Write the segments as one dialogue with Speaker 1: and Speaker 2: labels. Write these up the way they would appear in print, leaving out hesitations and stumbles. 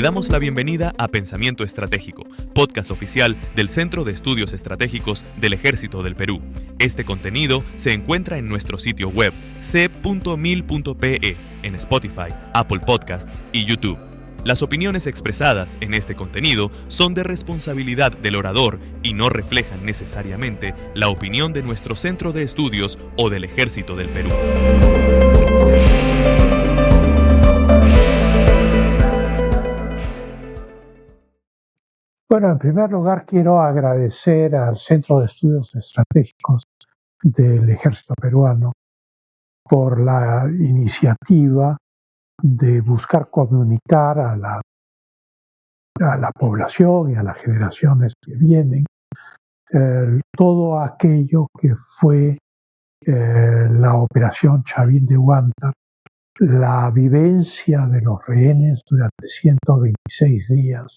Speaker 1: Le damos la bienvenida a Pensamiento Estratégico, podcast oficial del Centro de Estudios Estratégicos del Ejército del Perú. Este contenido se encuentra en nuestro sitio web c.mil.pe, en Spotify, Apple Podcasts y YouTube. Las opiniones expresadas en este contenido son de responsabilidad del orador y no reflejan necesariamente la opinión de nuestro centro de estudios o del Ejército del Perú.
Speaker 2: Bueno, en primer lugar quiero agradecer al Centro de Estudios Estratégicos del Ejército Peruano por la iniciativa de buscar comunicar a la población y a las generaciones que vienen todo aquello que fue la operación Chavín de Huántar, la vivencia de los rehenes durante 126 días,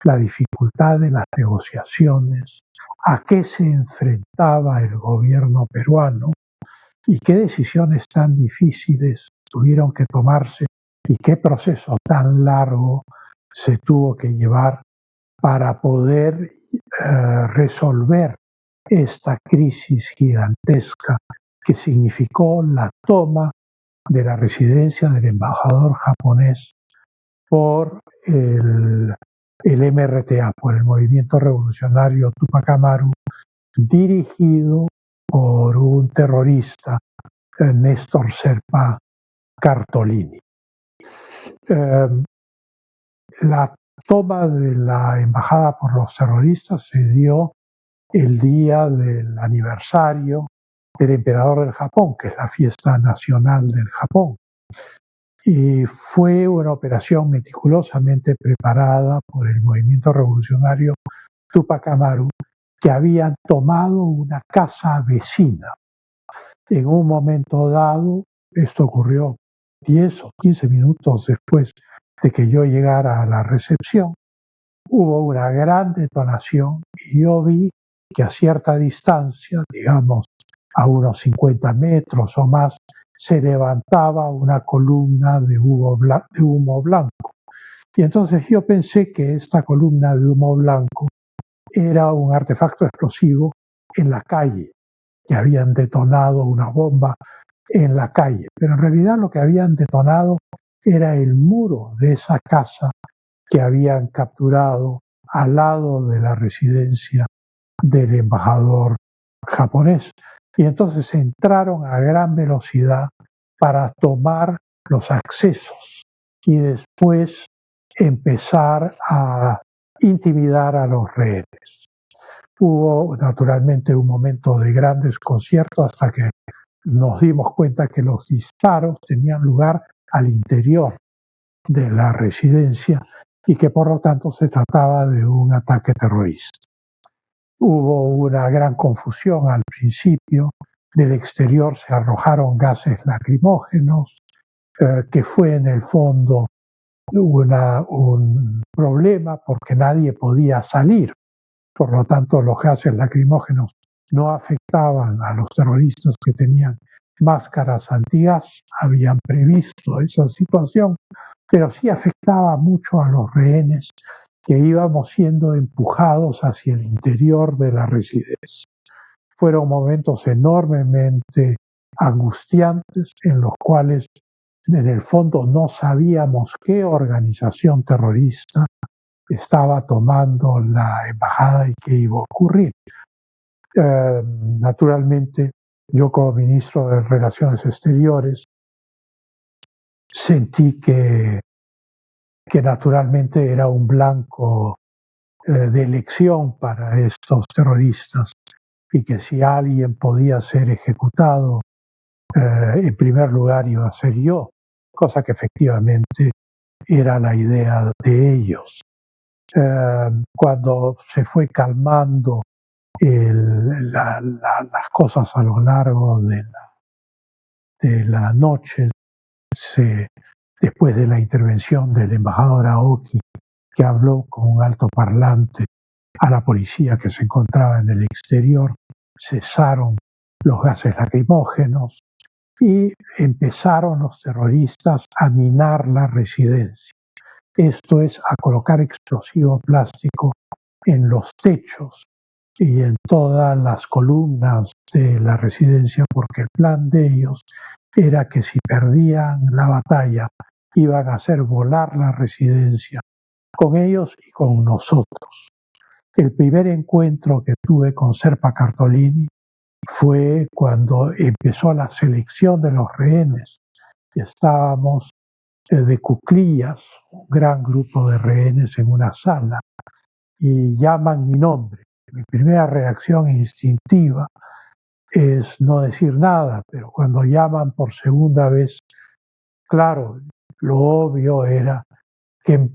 Speaker 2: la dificultad de las negociaciones, a qué se enfrentaba el gobierno peruano y qué decisiones tan difíciles tuvieron que tomarse y qué proceso tan largo se tuvo que llevar para poder resolver esta crisis gigantesca que significó la toma de la residencia del embajador japonés por el MRTA, por el Movimiento Revolucionario Tupac Amaru, dirigido por un terrorista, Néstor Serpa Cartolini. La toma de la embajada por los terroristas se dio el día del aniversario del emperador del Japón, que es la fiesta nacional del Japón. Y fue una operación meticulosamente preparada por el movimiento revolucionario Tupac Amaru, que habían tomado una casa vecina. En un momento dado, esto ocurrió 10 o 15 minutos después de que yo llegara a la recepción, hubo una gran detonación y yo vi que a cierta distancia, digamos a unos 50 metros o más, se levantaba una columna de humo blanco. Y entonces yo pensé que esta columna de humo blanco era un artefacto explosivo en la calle, que habían detonado una bomba en la calle. Pero en realidad lo que habían detonado era el muro de esa casa que habían capturado al lado de la residencia del embajador japonés. Y entonces entraron a gran velocidad para tomar los accesos y después empezar a intimidar a los rehenes. Hubo naturalmente un momento de gran desconcierto hasta que nos dimos cuenta que los disparos tenían lugar al interior de la residencia y que por lo tanto se trataba de un ataque terrorista. Hubo una gran confusión al principio. Del exterior se arrojaron gases lacrimógenos, que fue en el fondo un problema porque nadie podía salir. Por lo tanto, los gases lacrimógenos no afectaban a los terroristas que tenían máscaras antigas, habían previsto esa situación, pero sí afectaba mucho a los rehenes que íbamos siendo empujados hacia el interior de la residencia. Fueron momentos enormemente angustiantes en los cuales en el fondo no sabíamos qué organización terrorista estaba tomando la embajada y qué iba a ocurrir. Naturalmente, yo como ministro de Relaciones Exteriores sentí que naturalmente era un blanco de elección para estos terroristas y que si alguien podía ser ejecutado, en primer lugar iba a ser yo, cosa que efectivamente era la idea de ellos. Cuando se fue calmando las cosas a lo largo de la noche, después de la intervención del embajador Aoki, que habló con un altoparlante a la policía que se encontraba en el exterior, cesaron los gases lacrimógenos y empezaron los terroristas a minar la residencia. esto es a colocar explosivo plástico en los techos y en todas las columnas de la residencia, porque el plan de ellos era que si perdían la batalla iban a hacer volar la residencia con ellos y con nosotros. El primer encuentro que tuve con Serpa Cartolini fue cuando empezó la selección de los rehenes. Estábamos de cuclillas, un gran grupo de rehenes en una sala, y llaman mi nombre. Mi primera reacción instintiva es no decir nada, pero cuando llaman por segunda vez, claro, lo obvio era que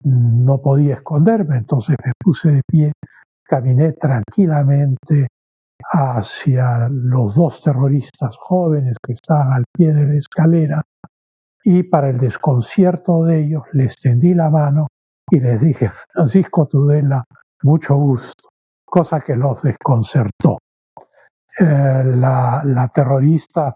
Speaker 2: no podía esconderme, entonces me puse de pie, caminé tranquilamente hacia los dos terroristas jóvenes que estaban al pie de la escalera y para el desconcierto de ellos les tendí la mano y les dije: Francisco Tudela, mucho gusto, cosa que los desconcertó. La terrorista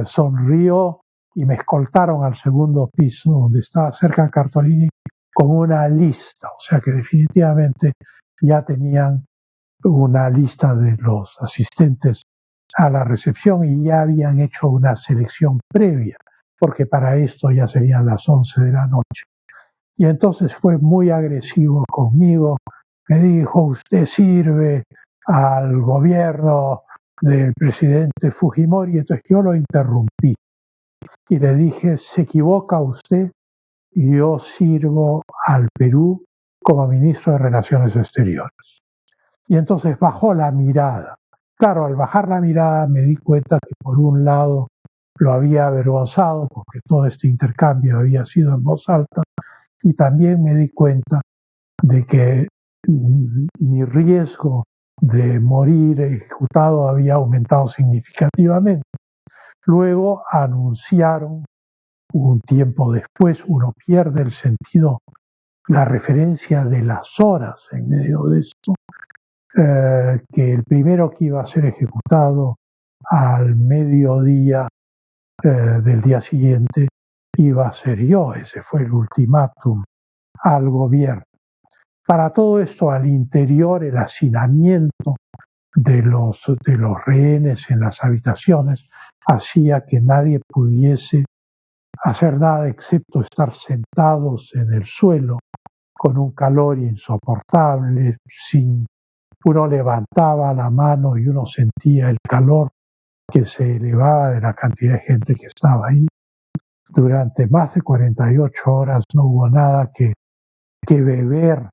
Speaker 2: sonrió y me escoltaron al segundo piso donde estaba cerca Cartolini con una lista, o sea que definitivamente ya tenían una lista de los asistentes a la recepción y ya habían hecho una selección previa, porque para esto ya serían las 11 de la noche. Y entonces fue muy agresivo conmigo, me dijo: usted sirve al gobierno del presidente Fujimori. Entonces yo lo interrumpí y le dije: se equivoca usted, yo sirvo al Perú como ministro de Relaciones Exteriores. Y entonces bajó la mirada. Claro, al bajar la mirada me di cuenta que por un lado lo había avergonzado porque todo este intercambio había sido en voz alta, y también me di cuenta de que mi riesgo de morir ejecutado había aumentado significativamente. Luego anunciaron, un tiempo después, uno pierde el sentido, la referencia de las horas en medio de esto, que el primero que iba a ser ejecutado al mediodía del día siguiente iba a ser yo. Ese fue el ultimátum al gobierno. Para todo esto, al interior, el hacinamiento de los rehenes en las habitaciones hacía que nadie pudiese hacer nada excepto estar sentados en el suelo con un calor insoportable. Uno levantaba la mano y uno sentía el calor que se elevaba de la cantidad de gente que estaba ahí. Durante más de 48 horas no hubo nada que beber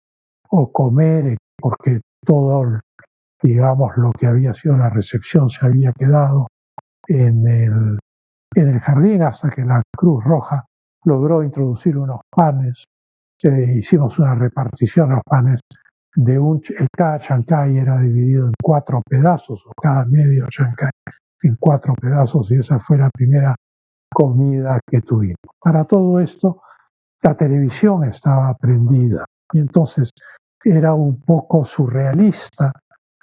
Speaker 2: o comer, porque todo, digamos, lo que había sido la recepción se había quedado en el jardín, hasta que la Cruz Roja logró introducir unos panes. Hicimos una repartición de los panes cada chancay era dividido en 4 pedazos, o cada medio chancay en 4 pedazos, y esa fue la primera comida que tuvimos. Para todo esto, la televisión estaba prendida, y entonces era un poco surrealista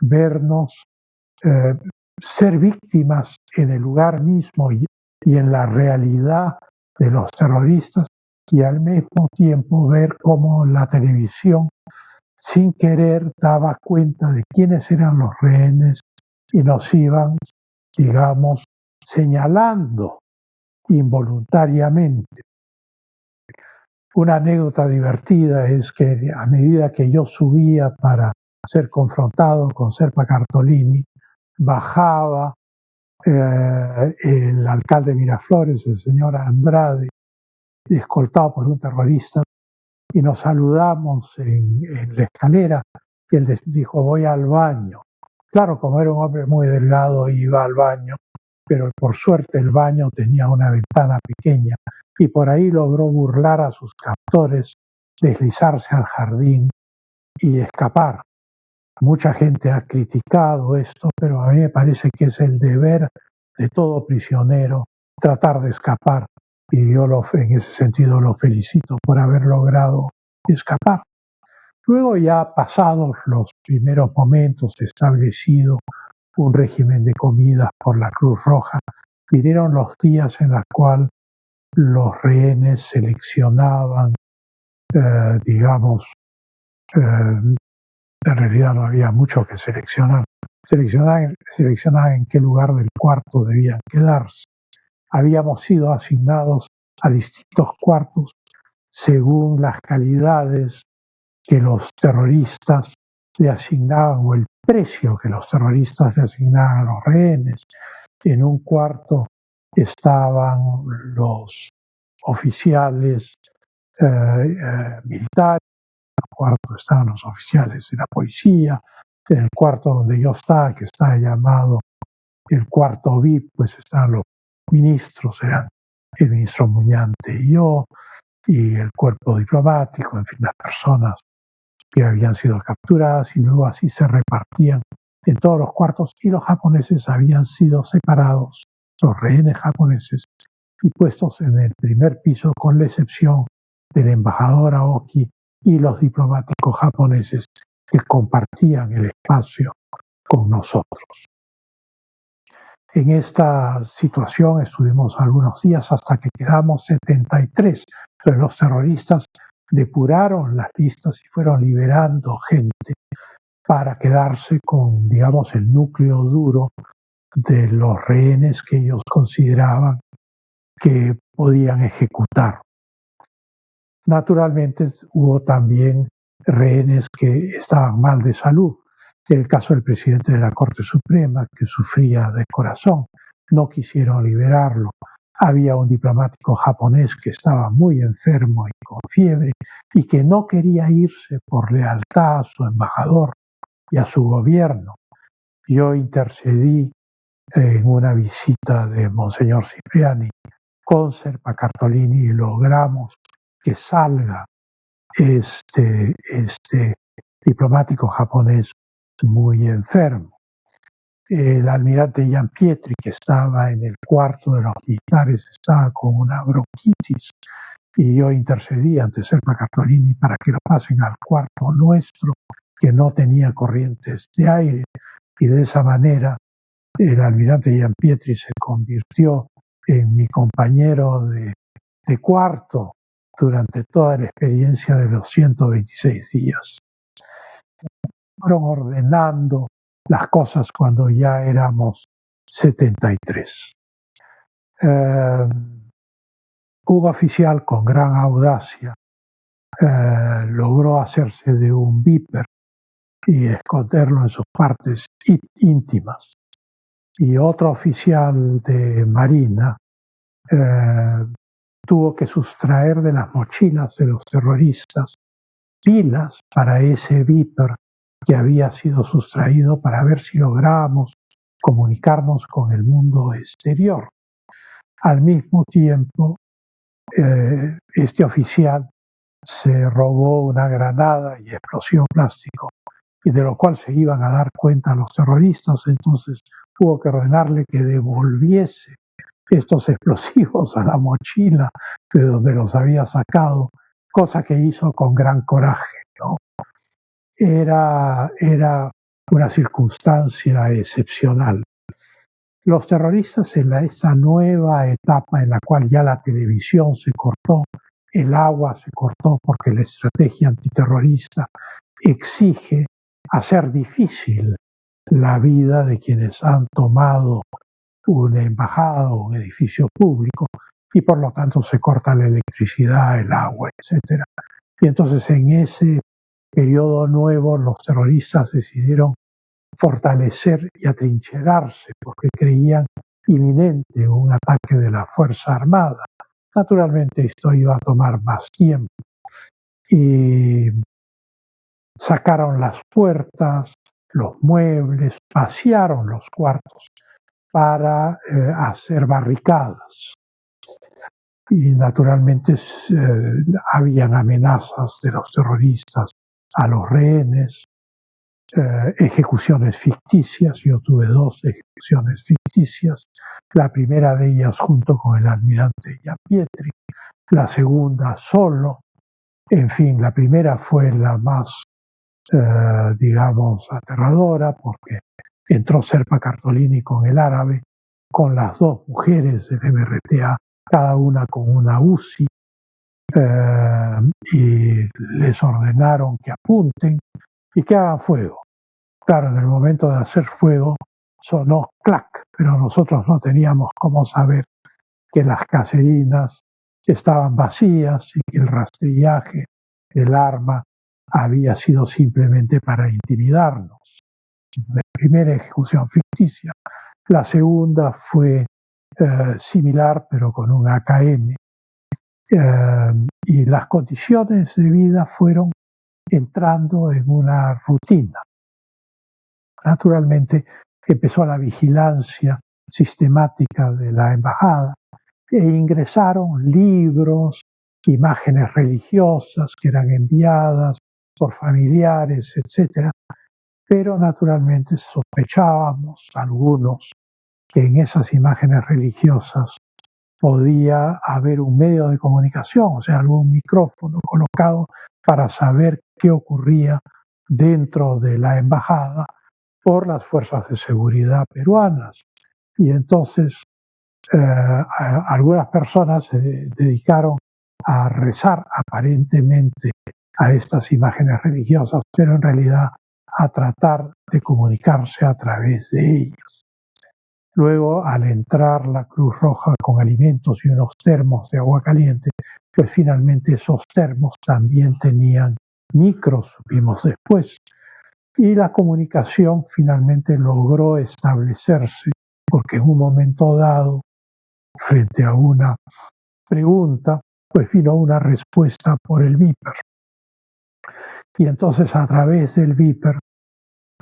Speaker 2: vernos ser víctimas en el lugar mismo y en la realidad de los terroristas, y al mismo tiempo ver cómo la televisión, sin querer, daba cuenta de quiénes eran los rehenes y nos iban, digamos, señalando involuntariamente. Una anécdota divertida es que a medida que yo subía para ser confrontado con Serpa Cartolini, bajaba el alcalde de Miraflores, el señor Andrade, escoltado por un terrorista, y nos saludamos en la escalera, y él dijo: voy al baño. Claro, como era un hombre muy delgado, iba al baño, pero por suerte el baño tenía una ventana pequeña, y por ahí logró burlar a sus captores, deslizarse al jardín y escapar. Mucha gente ha criticado esto, pero a mí me parece que es el deber de todo prisionero tratar de escapar, y yo en ese sentido lo felicito por haber logrado escapar. Luego, ya pasados los primeros momentos, establecido un régimen de comidas por la Cruz Roja, vinieron los días en los cuales los rehenes seleccionaban digamos, en realidad no había mucho que seleccionar. Seleccionar en qué lugar del cuarto debían quedarse. Habíamos sido asignados a distintos cuartos según las calidades que los terroristas le asignaban o el precio que los terroristas le asignaban a los rehenes. En un cuarto estaban los oficiales militares, en el cuarto estaban los oficiales de la policía, en el cuarto donde yo estaba, que está llamado el cuarto VIP, pues estaban los ministros, eran el ministro Muñante y yo, y el cuerpo diplomático, en fin, las personas que habían sido capturadas, y luego así se repartían en todos los cuartos, y los japoneses habían sido separados, los rehenes japoneses, y puestos en el primer piso, con la excepción del embajador Aoki y los diplomáticos japoneses que compartían el espacio con nosotros. En esta situación estuvimos algunos días hasta que quedamos 73. Entonces los terroristas depuraron las listas y fueron liberando gente para quedarse con, digamos, el núcleo duro de los rehenes que ellos consideraban que podían ejecutar. Naturalmente hubo también rehenes que estaban mal de salud. El caso del presidente de la Corte Suprema, que sufría de corazón, no quisieron liberarlo. Había un diplomático japonés que estaba muy enfermo y con fiebre y que no quería irse por lealtad a su embajador y a su gobierno. Yo intercedí en una visita de Monseñor Cipriani con Serpa Cartolini y logramos que salga este diplomático japonés muy enfermo. El almirante Giampietri, que estaba en el cuarto de los militares, estaba con una bronquitis y yo intercedí ante Serpa Cartolini para que lo pasen al cuarto nuestro, que no tenía corrientes de aire, y de esa manera el almirante Giampietri se convirtió en mi compañero de cuarto durante toda la experiencia de los 126 días. Fueron ordenando las cosas cuando ya éramos 73. Un oficial con gran audacia logró hacerse de un Viper y esconderlo en sus partes íntimas. Y otro oficial de Marina tuvo que sustraer de las mochilas de los terroristas pilas para ese Viper que había sido sustraído, para ver si lográbamos comunicarnos con el mundo exterior. Al mismo tiempo, este oficial se robó una granada y explosivo plástico, y de lo cual se iban a dar cuenta los terroristas. Entonces hubo que ordenarle que devolviese estos explosivos a la mochila de donde los había sacado, cosa que hizo con gran coraje, ¿no? Era una circunstancia excepcional. Los terroristas, en esa nueva etapa en la cual ya la televisión se cortó, el agua se cortó, porque la estrategia antiterrorista exige hacer difícil la vida de quienes han tomado una embajada o un edificio público, y por lo tanto se corta la electricidad, el agua, etc. Y entonces en ese periodo nuevo los terroristas decidieron fortalecer y atrincherarse porque creían inminente un ataque de la Fuerza Armada. Naturalmente esto iba a tomar más tiempo y sacaron las puertas, los muebles, vaciaron los cuartos para hacer barricadas. Y naturalmente habían amenazas de los terroristas a los rehenes, ejecuciones ficticias. Yo tuve 2 ejecuciones ficticias, la primera de ellas junto con el almirante Giampietri, la segunda solo. En fin, la primera fue la más, digamos, aterradora, porque entró Serpa Cartolini con el árabe, con las 2 mujeres del MRTA, cada una con una UCI, y les ordenaron que apunten y que hagan fuego. Claro, en el momento de hacer fuego sonó clac, pero nosotros no teníamos cómo saber que las caserinas estaban vacías y que el rastrillaje del arma había sido simplemente para intimidarnos. La primera ejecución ficticia. La segunda fue similar, pero con un AKM. Y las condiciones de vida fueron entrando en una rutina. Naturalmente empezó la vigilancia sistemática de la embajada e ingresaron libros, imágenes religiosas que eran enviadas por familiares, etc. Pero naturalmente sospechábamos algunos que en esas imágenes religiosas podía haber un medio de comunicación, o sea, algún micrófono colocado para saber qué ocurría dentro de la embajada por las fuerzas de seguridad peruanas. Y entonces algunas personas se dedicaron a rezar aparentemente a estas imágenes religiosas, pero en realidad a tratar de comunicarse a través de ellas. Luego, al entrar la Cruz Roja con alimentos y unos termos de agua caliente, pues finalmente esos termos también tenían micros, supimos después. Y la comunicación finalmente logró establecerse, porque en un momento dado, frente a una pregunta, pues vino una respuesta por el Viper. Y entonces a través del Viper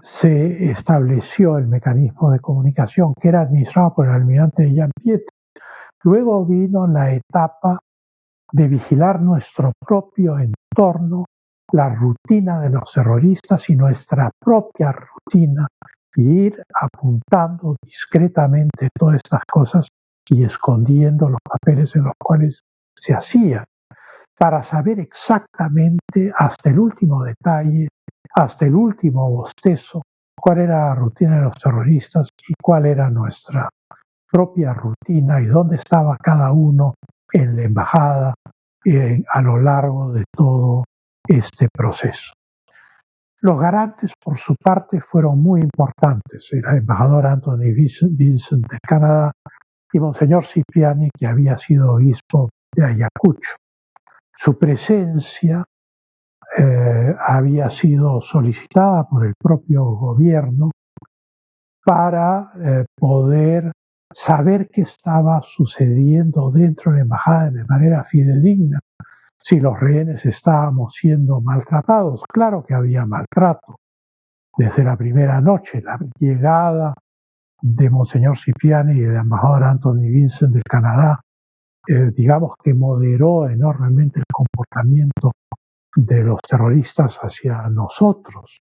Speaker 2: se estableció el mecanismo de comunicación que era administrado por el almirante Giampietri. Luego vino la etapa de vigilar nuestro propio entorno, la rutina de los terroristas y nuestra propia rutina, y ir apuntando discretamente todas estas cosas y escondiendo los papeles en los cuales se hacían, para saber exactamente hasta el último detalle, hasta el último bostezo, cuál era la rutina de los terroristas y cuál era nuestra propia rutina y dónde estaba cada uno en la embajada a lo largo de todo este proceso. Los garantes, por su parte, fueron muy importantes. El embajador Anthony Vincent de Canadá y Monseñor Cipriani, que había sido obispo de Ayacucho. Su presencia había sido solicitada por el propio gobierno para poder saber qué estaba sucediendo dentro de la embajada de manera fidedigna, si los rehenes estábamos siendo maltratados. Claro que había maltrato. Desde la primera noche, la llegada de Monseñor Cipriani y del embajador Anthony Vincent de Canadá, digamos que moderó enormemente el comportamiento de los terroristas hacia nosotros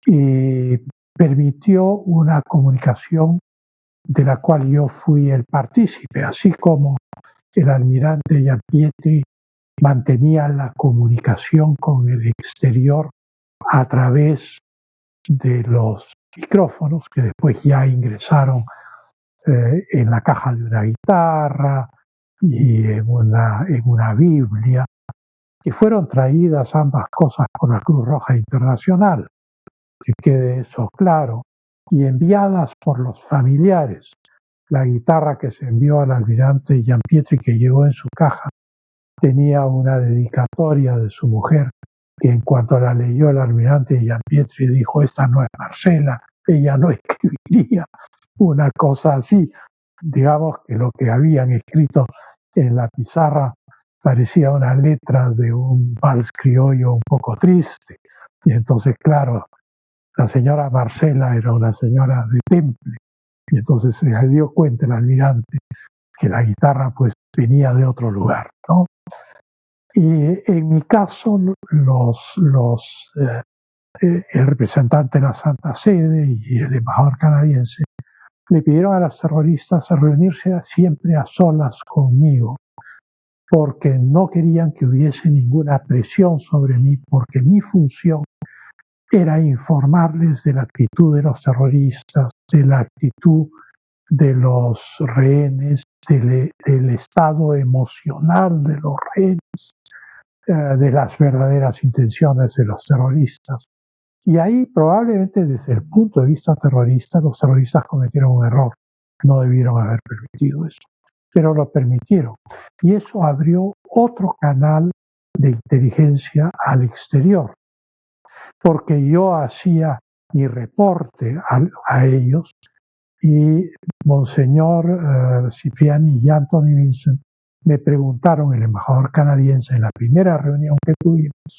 Speaker 2: y permitió una comunicación de la cual yo fui el partícipe, así como el almirante Giampietri mantenía la comunicación con el exterior a través de los micrófonos que después ya ingresaron en la caja de una guitarra y en una Biblia, que fueron traídas ambas cosas por la Cruz Roja Internacional, que quede eso claro, y enviadas por los familiares. La guitarra que se envió al almirante Giampietri, que llegó en su caja, tenía una dedicatoria de su mujer, que en cuanto la leyó el almirante Giampietri dijo: esta no es Marcela, ella no escribiría una cosa así. Digamos que lo que habían escrito en la pizarra parecía una letra de un vals criollo un poco triste. Y entonces, claro, la señora Marcela era una señora de temple, y entonces se dio cuenta el almirante que la guitarra pues venía de otro lugar, ¿no? Y en mi caso, el representante de la Santa Sede y el embajador canadiense le pidieron a los terroristas reunirse siempre a solas conmigo, porque no querían que hubiese ninguna presión sobre mí, porque mi función era informarles de la actitud de los terroristas, de la actitud de los rehenes, del estado emocional de los rehenes, de las verdaderas intenciones de los terroristas. Y ahí probablemente desde el punto de vista terrorista, los terroristas cometieron un error. No debieron haber permitido eso, pero lo permitieron. Y eso abrió otro canal de inteligencia al exterior, porque yo hacía mi reporte a ellos y Monseñor Cipriani y Anthony Vincent me preguntaron, el embajador canadiense, en la primera reunión que tuvimos,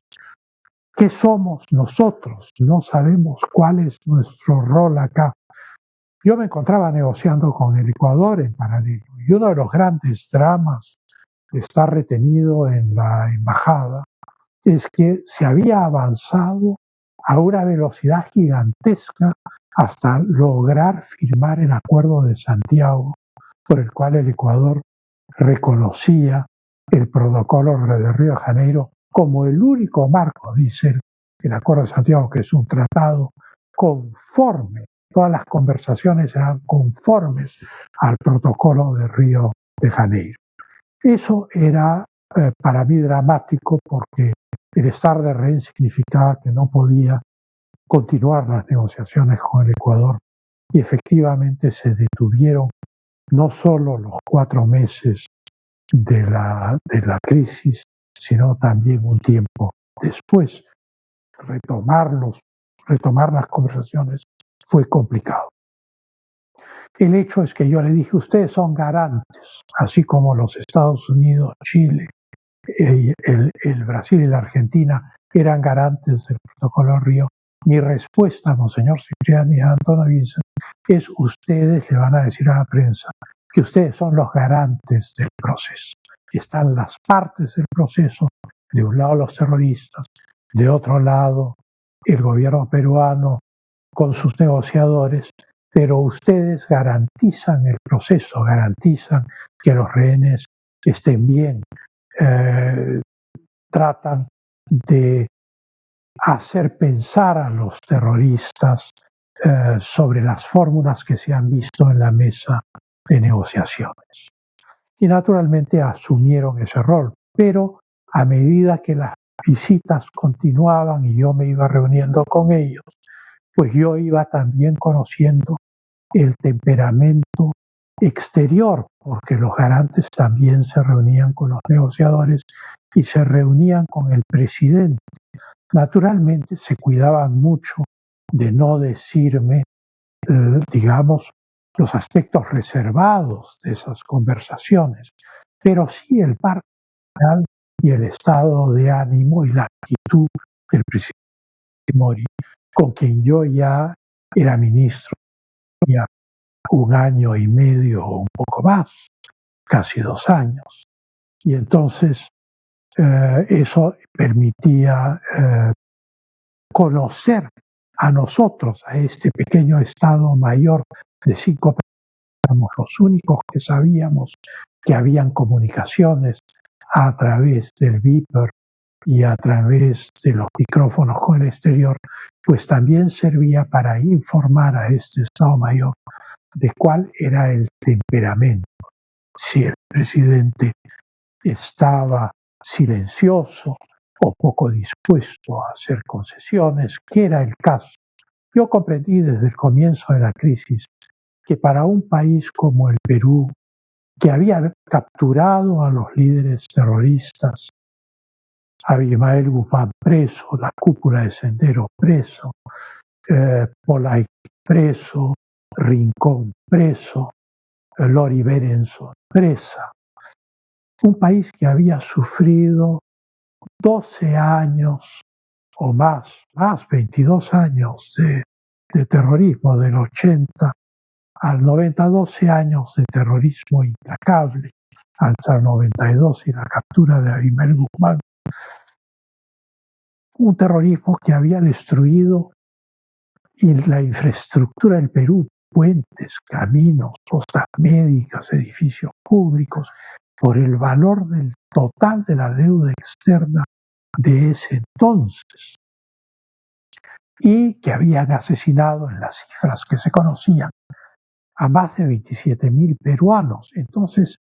Speaker 2: ¿qué somos nosotros? No sabemos cuál es nuestro rol acá. Yo me encontraba negociando con el Ecuador en paralelo, y uno de los grandes dramas que está retenido en la embajada es que se había avanzado a una velocidad gigantesca hasta lograr firmar el Acuerdo de Santiago, por el cual el Ecuador reconocía el protocolo de Río de Janeiro como el único marco, dice el Acuerdo de Santiago, que es un tratado conforme, todas las conversaciones eran conformes al protocolo de Río de Janeiro. Eso era para mí dramático, porque el estar de rehén significaba que no podía continuar las negociaciones con el Ecuador, y efectivamente se detuvieron no solo los 4 meses de la crisis, sino también un tiempo después. Retomar las conversaciones fue complicado. El hecho es que yo le dije, ustedes son garantes, así como los Estados Unidos, Chile, el Brasil y la Argentina eran garantes del protocolo Río. Mi respuesta, Monseñor Cipriani y Antonio Vincent, es: ustedes le van a decir a la prensa que ustedes son los garantes del proceso. Están las partes del proceso, de un lado los terroristas, de otro lado el gobierno peruano con sus negociadores, pero ustedes garantizan el proceso, garantizan que los rehenes estén bien, tratan de hacer pensar a los terroristas sobre las fórmulas que se han visto en la mesa de negociaciones. Y naturalmente asumieron ese rol, pero a medida que las visitas continuaban y yo me iba reuniendo con ellos, pues yo iba también conociendo el temperamento exterior, porque los garantes también se reunían con los negociadores y se reunían con el presidente. Naturalmente se cuidaban mucho de no decirme, digamos, los aspectos reservados de esas conversaciones, pero sí el marco general y el estado de ánimo y la actitud del presidente Mori, con quien yo ya era ministro, ya 1 año y medio o un poco más, casi 2 años. Y entonces eso permitía conocer a nosotros, a este pequeño Estado Mayor de 5 personas. Éramos los únicos que sabíamos que habían comunicaciones a través del beeper y a través de los micrófonos con el exterior, pues también servía para informar a este Estado Mayor de cuál era el temperamento. Si el presidente estaba silencioso o poco dispuesto a hacer concesiones, que era el caso. Yo comprendí desde el comienzo de la crisis que para un país como el Perú, que había capturado a los líderes terroristas, Abimael Guzmán preso, la cúpula de Sendero preso, Polay preso, Rincón preso, Lori Berenson presa, un país que había sufrido 12 años o más 22 años de terrorismo, del 80 al 90, 12 años de terrorismo implacable, hasta el 92 y la captura de Abimael Guzmán. Un terrorismo que había destruido la infraestructura del Perú, puentes, caminos, postas médicas, edificios públicos, por el valor del total de la deuda externa de ese entonces, y que habían asesinado, en las cifras que se conocían, a más de 27.000 peruanos. Entonces,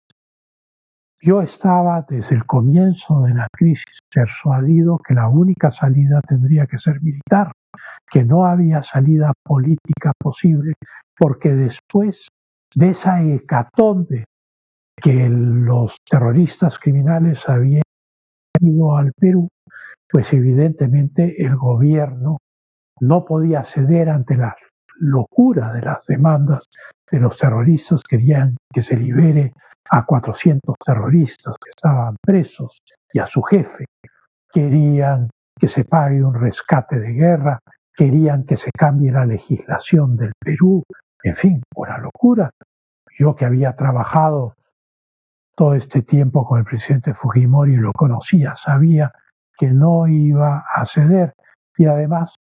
Speaker 2: yo estaba desde el comienzo de la crisis persuadido que la única salida tendría que ser militar, que no había salida política posible, porque después de esa hecatombe que los terroristas criminales habían ido al Perú, pues evidentemente el gobierno no podía ceder ante la locura de las demandas de los terroristas. Querían que se libere a 400 terroristas que estaban presos y a su jefe. Querían que se pague un rescate de guerra, querían que se cambie la legislación del Perú, en fin, una locura. Yo que había trabajado todo este tiempo con el presidente Fujimori lo conocía, sabía que no iba a ceder y además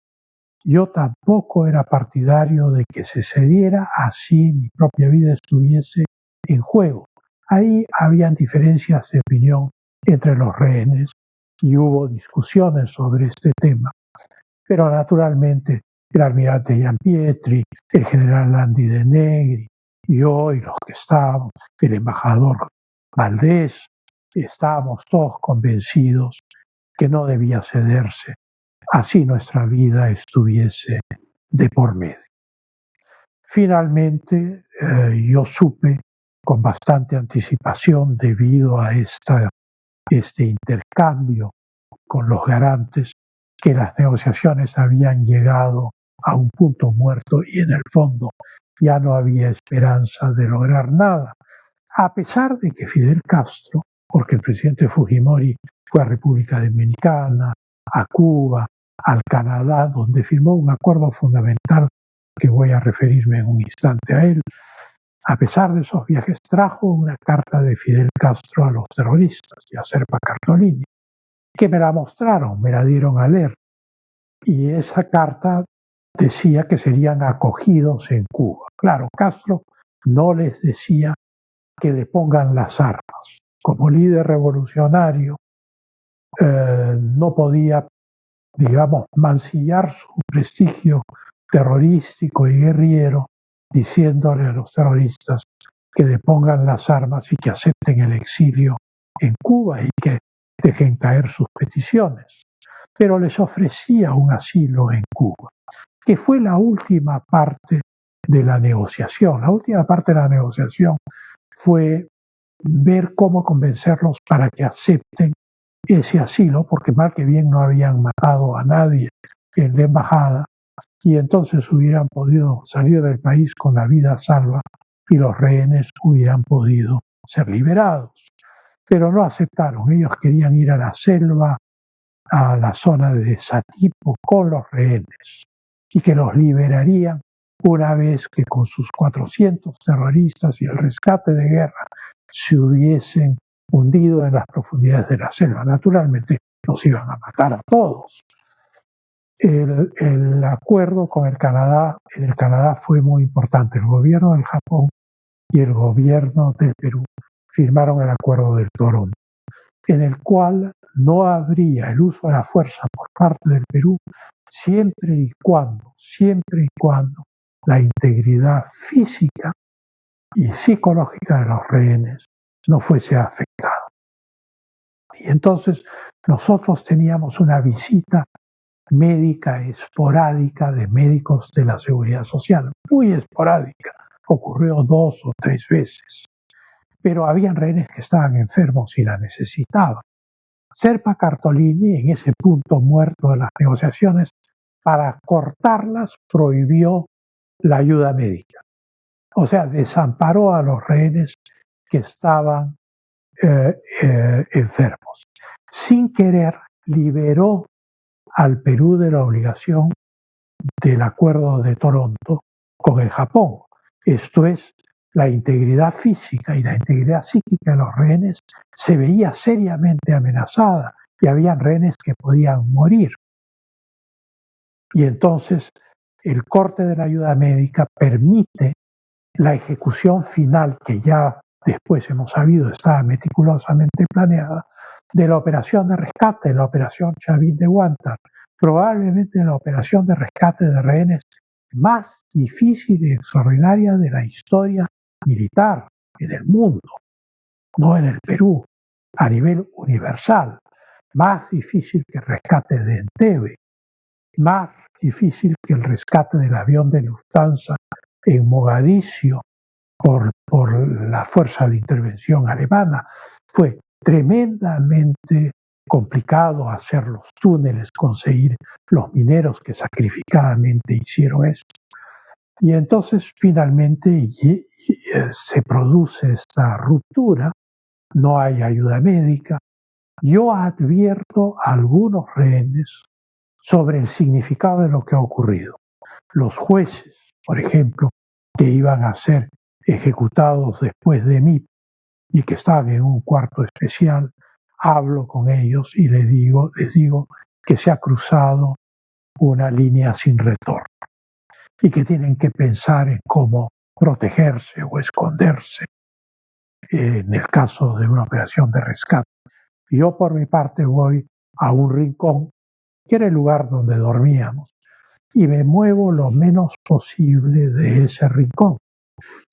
Speaker 2: yo tampoco era partidario de que se cediera así mi propia vida estuviese en juego. Ahí habían diferencias de opinión entre los rehenes y hubo discusiones sobre este tema. Pero naturalmente el almirante Gianpietri, el general Landi de Negri, yo y los que estábamos, el embajador Valdés, estábamos todos convencidos que no debía cederse, así nuestra vida estuviese de por medio. Finalmente, yo supe con bastante anticipación, debido a este intercambio con los garantes, que las negociaciones habían llegado a un punto muerto y en el fondo ya no había esperanza de lograr nada, a pesar de que Fidel Castro, porque el presidente Fujimori fue a República Dominicana, a Cuba, al Canadá, donde firmó un acuerdo fundamental que voy a referirme en un instante a él. A pesar de esos viajes, trajo una carta de Fidel Castro a los terroristas y a Serpa Cartolini, que me la mostraron, me la dieron a leer. Y esa carta decía que serían acogidos en Cuba. Claro, Castro no les decía que depongan las armas. Como líder revolucionario, no podía, digamos, mancillar su prestigio terrorístico y guerrillero diciéndole a los terroristas que depongan las armas y que acepten el exilio en Cuba y que dejen caer sus peticiones. Pero les ofrecía un asilo en Cuba, que fue la última parte de la negociación. La última parte de la negociación fue ver cómo convencerlos para que acepten ese asilo, porque mal que bien no habían matado a nadie en la embajada, y entonces hubieran podido salir del país con la vida salva y los rehenes hubieran podido ser liberados. Pero no aceptaron, ellos querían ir a la selva, a la zona de Satipo con los rehenes y que los liberarían una vez que con sus 400 terroristas y el rescate de guerra se hubiesen hundido en las profundidades de la selva. Naturalmente los iban a matar a todos. El acuerdo con el Canadá, en el Canadá fue muy importante. El gobierno del Japón y el gobierno del Perú firmaron el acuerdo del Toronto, en el cual no habría el uso de la fuerza por parte del Perú siempre y cuando la integridad física y psicológica de los rehenes no fuese afectada. Y entonces nosotros teníamos una visita médica esporádica de médicos de la Seguridad Social, muy esporádica, ocurrió 2 o 3 veces, pero habían rehenes que estaban enfermos y la necesitaban. Serpa Cartolini, en ese punto muerto de las negociaciones, para cortarlas prohibió la ayuda médica. O sea, desamparó a los rehenes que estaban enfermos. Sin querer, liberó al Perú de la obligación del Acuerdo de Toronto con el Japón. Esto es, la integridad física y la integridad psíquica de los rehenes se veía seriamente amenazada y habían rehenes que podían morir. Y entonces el corte de la ayuda médica permite la ejecución final, que ya después hemos sabido estaba meticulosamente planeada, de la operación de rescate, la operación Chavín de Huántar, probablemente la operación de rescate de rehenes más difícil y extraordinaria de la historia militar en el mundo, no en el Perú, a nivel universal, más difícil que el rescate de Entebbe, más difícil que el rescate del avión de Lufthansa en Mogadiscio por la fuerza de intervención alemana. Fue tremendamente complicado hacer los túneles, conseguir los mineros que sacrificadamente hicieron eso. Y entonces finalmente se produce esta ruptura, no hay ayuda médica. Yo advierto a algunos rehenes sobre el significado de lo que ha ocurrido. Los jueces, por ejemplo, que iban a ser ejecutados después de mí y que estaban en un cuarto especial, hablo con ellos y les digo que se ha cruzado una línea sin retorno y que tienen que pensar en cómo protegerse o esconderse en el caso de una operación de rescate. Yo por mi parte voy a un rincón, que era el lugar donde dormíamos, y me muevo lo menos posible de ese rincón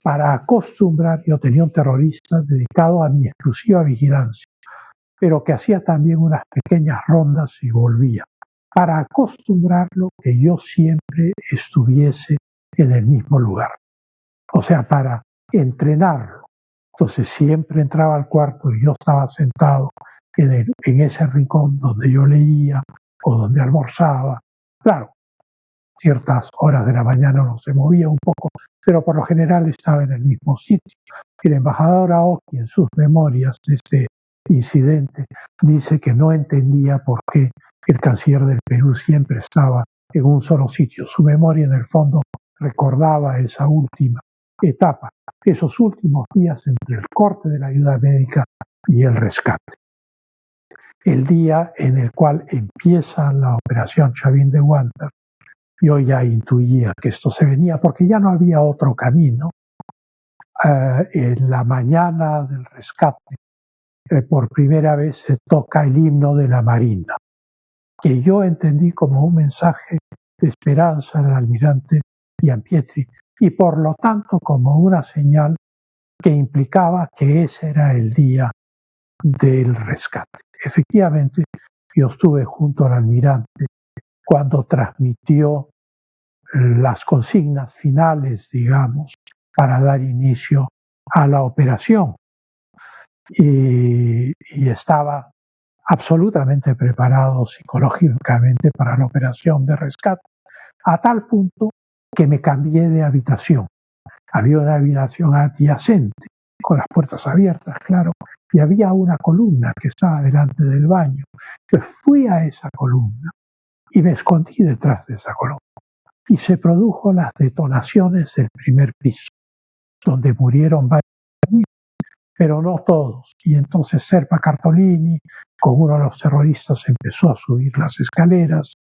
Speaker 2: para acostumbrar. Yo tenía un terrorista dedicado a mi exclusiva vigilancia, pero que hacía también unas pequeñas rondas y volvía, para acostumbrarlo que yo siempre estuviese en el mismo lugar, o sea, para entrenarlo. Entonces siempre entraba al cuarto y yo estaba sentado en ese rincón donde yo leía o donde almorzaba. Claro, ciertas horas de la mañana uno se movía un poco, pero por lo general estaba en el mismo sitio. El embajador Aoki, en sus memorias de este incidente, dice que no entendía por qué el canciller del Perú siempre estaba en un solo sitio. Su memoria, en el fondo, recordaba esa última etapa, esos últimos días entre el corte de la ayuda médica y el rescate. El día en el cual empieza la operación Chavín de Huántar, yo ya intuía que esto se venía porque ya no había otro camino. En la mañana del rescate, por primera vez se toca el himno de la Marina, que yo entendí como un mensaje de esperanza al almirante Giampietri y por lo tanto como una señal que implicaba que ese era el día del rescate. Efectivamente, yo estuve junto al almirante cuando transmitió las consignas finales, digamos, para dar inicio a la operación. Y estaba absolutamente preparado psicológicamente para la operación de rescate, a tal punto que me cambié de habitación. Había una habitación adyacente, con las puertas abiertas, claro, y había una columna que estaba delante del baño. Yo fui a esa columna y me escondí detrás de esa columna. Y se produjo las detonaciones del primer piso, donde murieron varios, pero no todos. Y entonces Serpa Cartolini, con uno de los terroristas, empezó a subir las escaleras.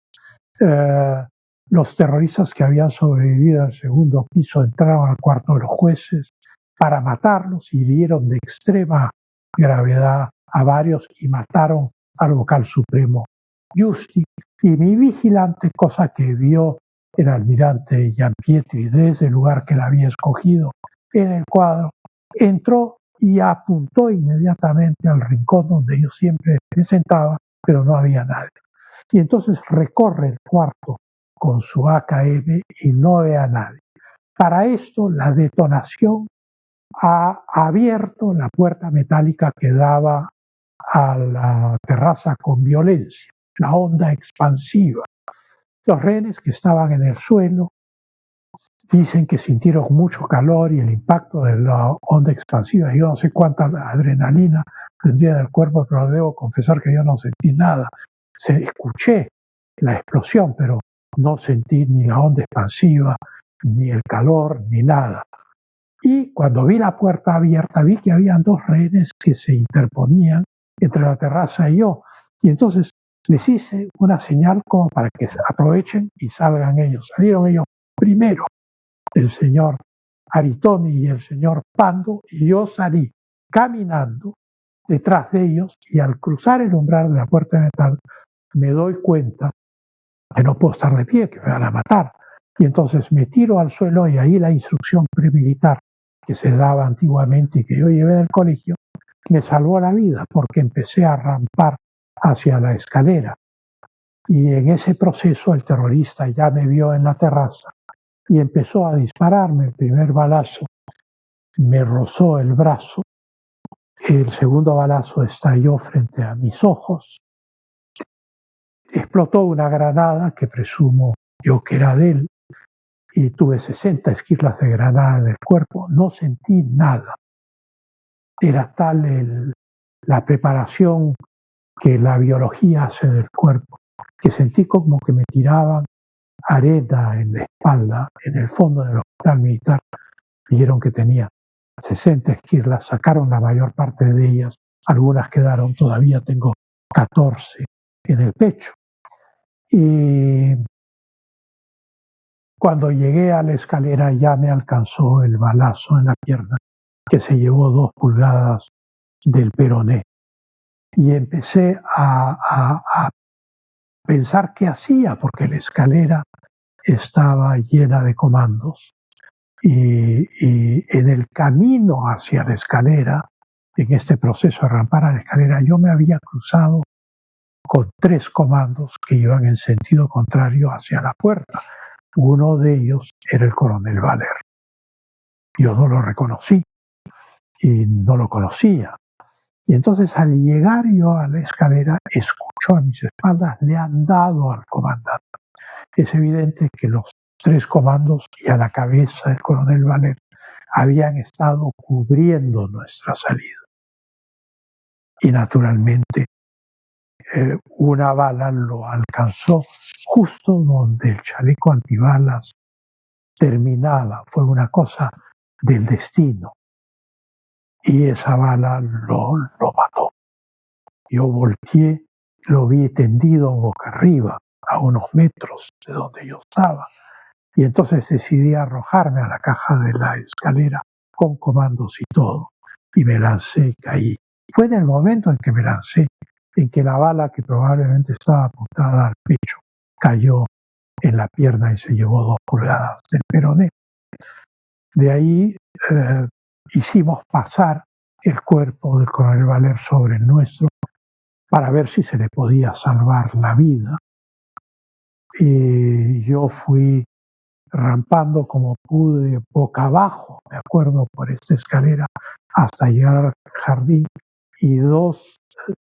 Speaker 2: Los terroristas que habían sobrevivido al segundo piso entraron al cuarto de los jueces para matarlos y hirieron de extrema gravedad a varios y mataron al vocal supremo Giusti. Y mi vigilante, cosa que vio el almirante Giampietri desde el lugar que la había escogido en el cuadro, entró y apuntó inmediatamente al rincón donde yo siempre me sentaba, pero no había nadie. Y entonces recorre el cuarto con su AKM y no ve a nadie. Para esto, la detonación ha abierto la puerta metálica que daba a la terraza con violencia, la onda expansiva. Los rehenes que estaban en el suelo dicen que sintieron mucho calor y el impacto de la onda expansiva. Yo no sé cuánta adrenalina tendría en el cuerpo, pero debo confesar que yo no sentí nada. Escuché la explosión, pero no sentí ni la onda expansiva, ni el calor, ni nada. Y cuando vi la puerta abierta, vi que habían dos rehenes que se interponían entre la terraza y yo. Y entonces les hice una señal como para que aprovechen y salgan ellos. Salieron ellos primero, el señor Aritomi y el señor Pando, y yo salí caminando detrás de ellos, y al cruzar el umbral de la puerta de metal me doy cuenta que no puedo estar de pie, que me van a matar. Y entonces me tiro al suelo y ahí la instrucción premilitar que se daba antiguamente y que yo llevé del colegio me salvó la vida porque empecé a rampar hacia la escalera. Y en ese proceso el terrorista ya me vio en la terraza y empezó a dispararme. El primer balazo me rozó el brazo, el segundo balazo estalló frente a mis ojos, explotó una granada que presumo yo que era de él y tuve 60 esquirlas de granada en el cuerpo, no sentí nada. Era tal la preparación que la biología hace del cuerpo, que sentí como que me tiraban arena en la espalda, en el fondo del hospital militar. Vieron que tenía 60 esquirlas, sacaron la mayor parte de ellas, algunas quedaron, todavía tengo 14 en el pecho. Y cuando llegué a la escalera ya me alcanzó el balazo en la pierna, que se llevó 2 pulgadas del peroné. Y empecé a pensar qué hacía, porque la escalera estaba llena de comandos. Y en el camino hacia la escalera, en este proceso de rampar a la escalera, yo me había cruzado con 3 comandos que iban en sentido contrario hacia la puerta. Uno de ellos era el coronel Valer. Yo no lo reconocí y no lo conocía. Y entonces al llegar yo a la escalera, escucho a mis espaldas, le han dado al comandante. Es evidente que los 3 comandos y a la cabeza el coronel Valer habían estado cubriendo nuestra salida. Y naturalmente una bala lo alcanzó justo donde el chaleco antibalas terminaba. Fue una cosa del destino. Y esa bala lo mató. Yo volteé, lo vi tendido boca arriba, a unos metros de donde yo estaba. Y entonces decidí arrojarme a la caja de la escalera con comandos y todo. Y me lancé y caí. Fue en el momento en que me lancé, en que la bala, que probablemente estaba apuntada al pecho, cayó en la pierna y se llevó 2 pulgadas del peroné. De ahí hicimos pasar el cuerpo del coronel Valer sobre el nuestro para ver si se le podía salvar la vida. Y yo fui rampando como pude, boca abajo, me acuerdo, por esta escalera, hasta llegar al jardín, y 2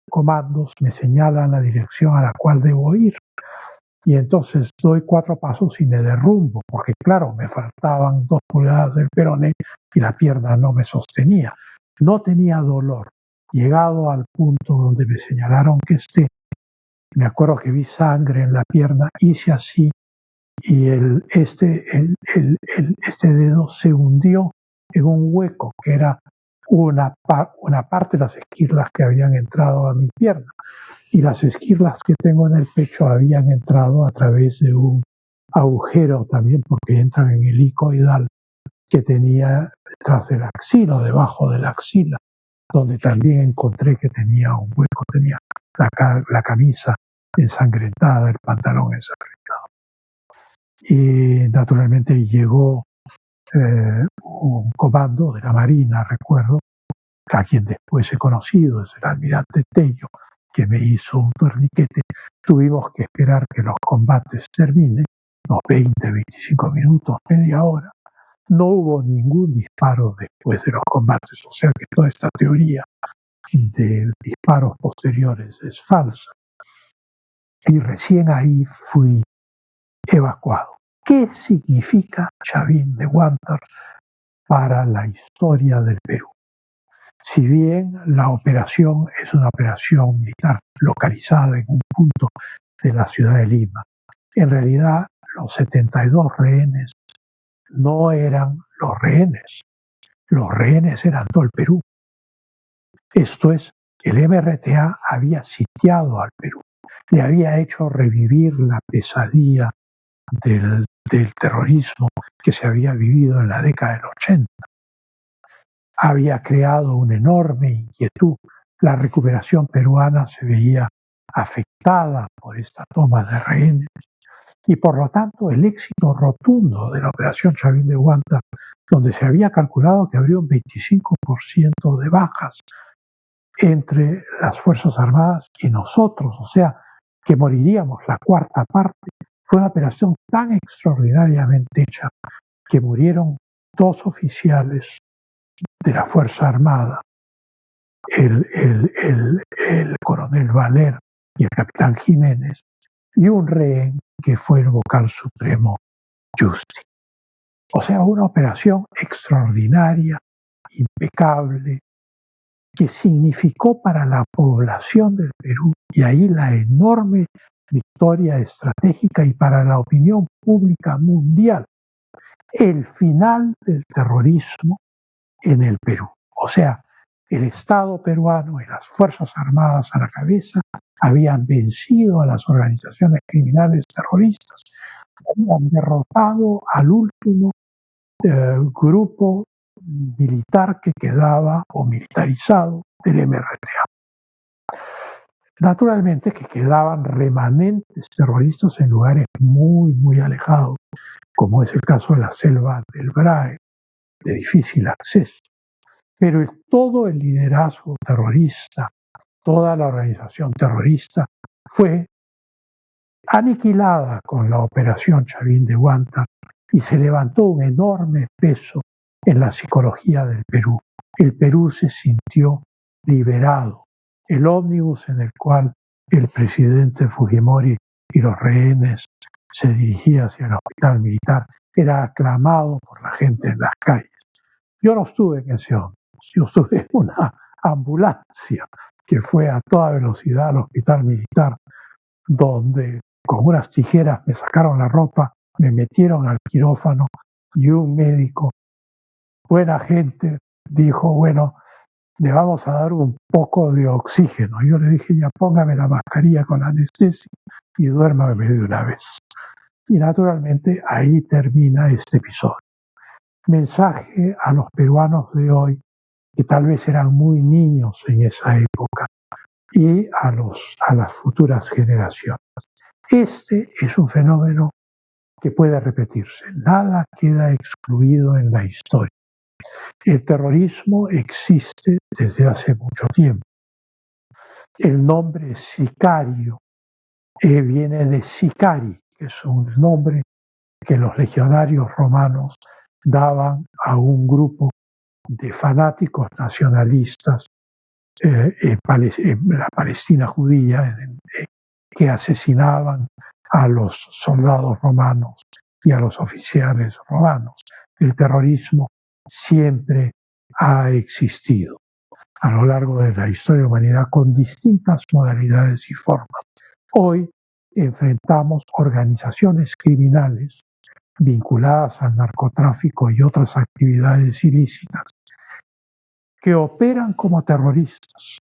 Speaker 2: comandos me señalan la dirección a la cual debo ir. Y entonces doy 4 pasos y me derrumbo, porque claro, me faltaban 2 pulgadas del peroné y la pierna no me sostenía. No tenía dolor. Llegado al punto donde me señalaron que esté, me acuerdo que vi sangre en la pierna, hice así, y este dedo se hundió en un hueco que era una parte de las esquirlas que habían entrado a mi pierna, y las esquirlas que tengo en el pecho habían entrado a través de un agujero también, porque entran en el helicoidal que tenía detrás del axila, debajo de la axila, donde también encontré que tenía un hueco, tenía la camisa ensangrentada, el pantalón ensangrentado. Y naturalmente llegó un comando de la Marina, recuerdo, a quien después he conocido, es el almirante Tello, que me hizo un torniquete. Tuvimos que esperar que los combates terminen, unos 20, 25 minutos, media hora. No hubo ningún disparo después de los combates, o sea que toda esta teoría de disparos posteriores es falsa. Y recién ahí fui evacuado. ¿Qué significa Chavín de Huántar para la historia del Perú? Si bien la operación es una operación militar localizada en un punto de la ciudad de Lima, en realidad los 72 rehenes no eran los rehenes eran todo el Perú. Esto es, el MRTA había sitiado al Perú, le había hecho revivir la pesadilla del terrorismo que se había vivido en la década del 80. Había creado una enorme inquietud. La recuperación peruana se veía afectada por esta toma de rehenes. Y por lo tanto, el éxito rotundo de la Operación Chavín de Huántar, donde se había calculado que habría un 25% de bajas entre las Fuerzas Armadas y nosotros, o sea, que moriríamos la cuarta parte, fue una operación tan extraordinariamente hecha que murieron 2 oficiales de la Fuerza Armada, el coronel Valer y el capitán Jiménez, y un rehén que fue el vocal supremo Justi. O sea, una operación extraordinaria, impecable, que significó para la población del Perú, y ahí la enorme victoria estratégica, y para la opinión pública mundial, el final del terrorismo en el Perú. O sea, el Estado peruano y las Fuerzas Armadas a la cabeza habían vencido a las organizaciones criminales terroristas, habían derrotado al último grupo militar que quedaba, o militarizado, del MRTA. Naturalmente que quedaban remanentes terroristas en lugares muy, muy alejados, como es el caso de la selva del Brae, de difícil acceso. Pero todo el liderazgo terrorista, toda la organización terrorista fue aniquilada con la Operación Chavín de Huántar, y se levantó un enorme peso en la psicología del Perú. El Perú se sintió liberado. El ómnibus en el cual el presidente Fujimori y los rehenes se dirigían hacia el hospital militar era aclamado por la gente en las calles. Yo no estuve en ese ómnibus, yo estuve en una ambulancia que fue a toda velocidad al hospital militar, donde con unas tijeras me sacaron la ropa, me metieron al quirófano, y un médico, buena gente, dijo, bueno, le vamos a dar un poco de oxígeno. Yo le dije, ya póngame la mascarilla con anestesia y duérmame de una vez. Y naturalmente ahí termina este episodio. Mensaje a los peruanos de hoy, que tal vez eran muy niños en esa época, y a las futuras generaciones. Este es un fenómeno que puede repetirse. Nada queda excluido en la historia. El terrorismo existe desde hace mucho tiempo. El nombre sicario viene de sicari, que es un nombre que los legionarios romanos daban a un grupo de fanáticos nacionalistas en la Palestina judía, que asesinaban a los soldados romanos y a los oficiales romanos. El terrorismo siempre ha existido a lo largo de la historia de la humanidad con distintas modalidades y formas. Hoy enfrentamos organizaciones criminales vinculadas al narcotráfico y otras actividades ilícitas que operan como terroristas,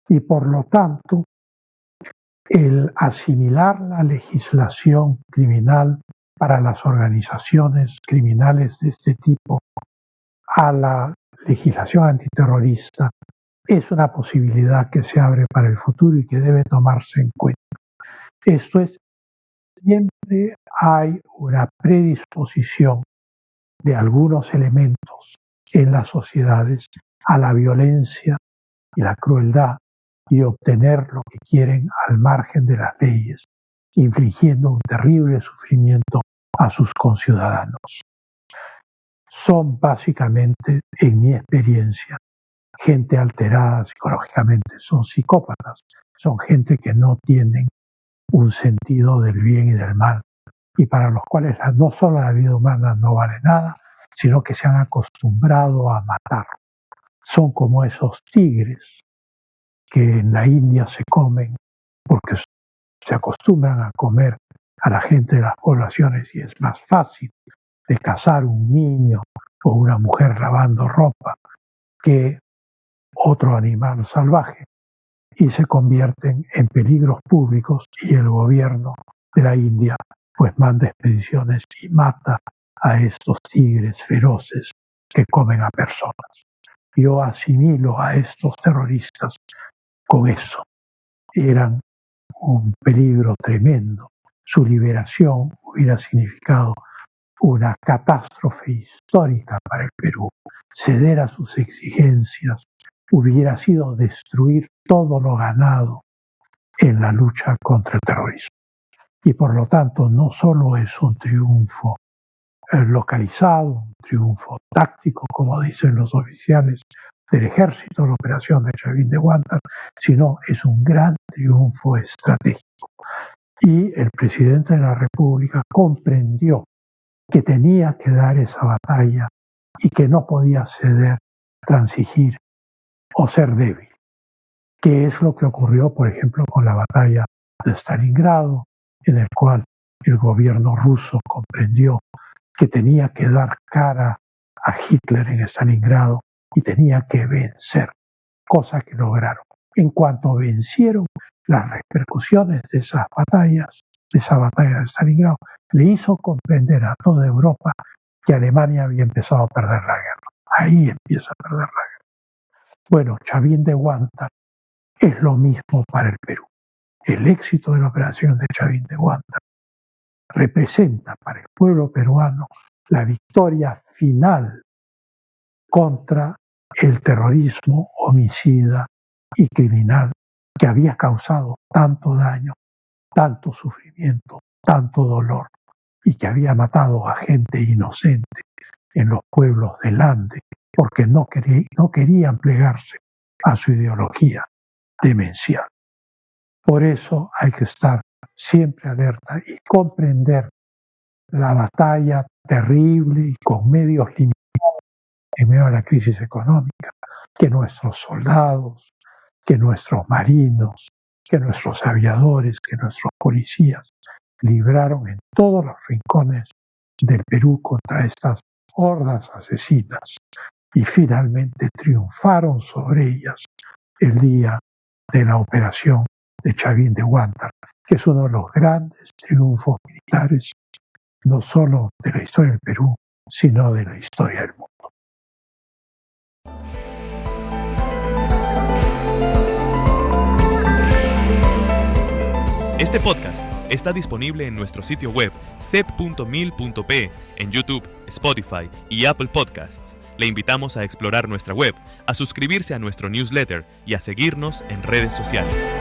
Speaker 2: y por lo tanto el asimilar la legislación criminal para las organizaciones criminales de este tipo a la legislación antiterrorista es una posibilidad que se abre para el futuro y que debe tomarse en cuenta. Esto es, siempre hay una predisposición de algunos elementos en las sociedades a la violencia y la crueldad, y obtener lo que quieren al margen de las leyes, infligiendo un terrible sufrimiento a sus conciudadanos. Son básicamente, en mi experiencia, gente alterada psicológicamente, son psicópatas, son gente que no tienen un sentido del bien y del mal, y para los cuales no solo la vida humana no vale nada, sino que se han acostumbrado a matar. Son como esos tigres que en la India se comen porque se acostumbran a comer a la gente de las poblaciones, y es más fácil de cazar un niño o una mujer lavando ropa que otro animal salvaje, y se convierten en peligros públicos, y el gobierno de la India pues manda expediciones y mata a estos tigres feroces que comen a personas. Yo asimilo a estos terroristas con eso. Eran un peligro tremendo Su liberación hubiera significado una catástrofe histórica para el Perú. Ceder a sus exigencias hubiera sido destruir todo lo ganado en la lucha contra el terrorismo. Y por lo tanto no solo es un triunfo localizado, un triunfo táctico, como dicen los oficiales del ejército, la operación de Chavín de Huántar, sino es un gran triunfo estratégico. Y el presidente de la República comprendió que tenía que dar esa batalla y que no podía ceder, transigir o ser débil, que es lo que ocurrió, por ejemplo, con la batalla de Stalingrado, en el cual el gobierno ruso comprendió que tenía que dar cara a Hitler en Stalingrado y tenía que vencer, cosa que lograron. En cuanto vencieron, las repercusiones de esas batallas, de esa batalla de Stalingrado, le hizo comprender a toda Europa que Alemania había empezado a perder la guerra. Ahí empieza a perder la guerra. Bueno, Chavín de Huántar es lo mismo para el Perú. El éxito de la operación de Chavín de Huántar representa para el pueblo peruano la victoria final contra el terrorismo homicida y criminal que había causado tanto daño, tanto sufrimiento, tanto dolor y que había matado a gente inocente en los pueblos del Ande porque no querían plegarse a su ideología demencial. Por eso hay que estar siempre alerta y comprender la batalla terrible y con medios limitados en medio de la crisis económica que nuestros soldados, que nuestros marinos, que nuestros aviadores, que nuestros policías libraron en todos los rincones del Perú contra estas hordas asesinas y finalmente triunfaron sobre ellas el día de la operación de Chavín de Huántar, que es uno de los grandes triunfos militares, no solo de la historia del Perú, sino de la historia del mundo.
Speaker 1: Este podcast está disponible en nuestro sitio web cep.mil.pe, en YouTube, Spotify y Apple Podcasts. Le invitamos a explorar nuestra web, a suscribirse a nuestro newsletter y a seguirnos en redes sociales.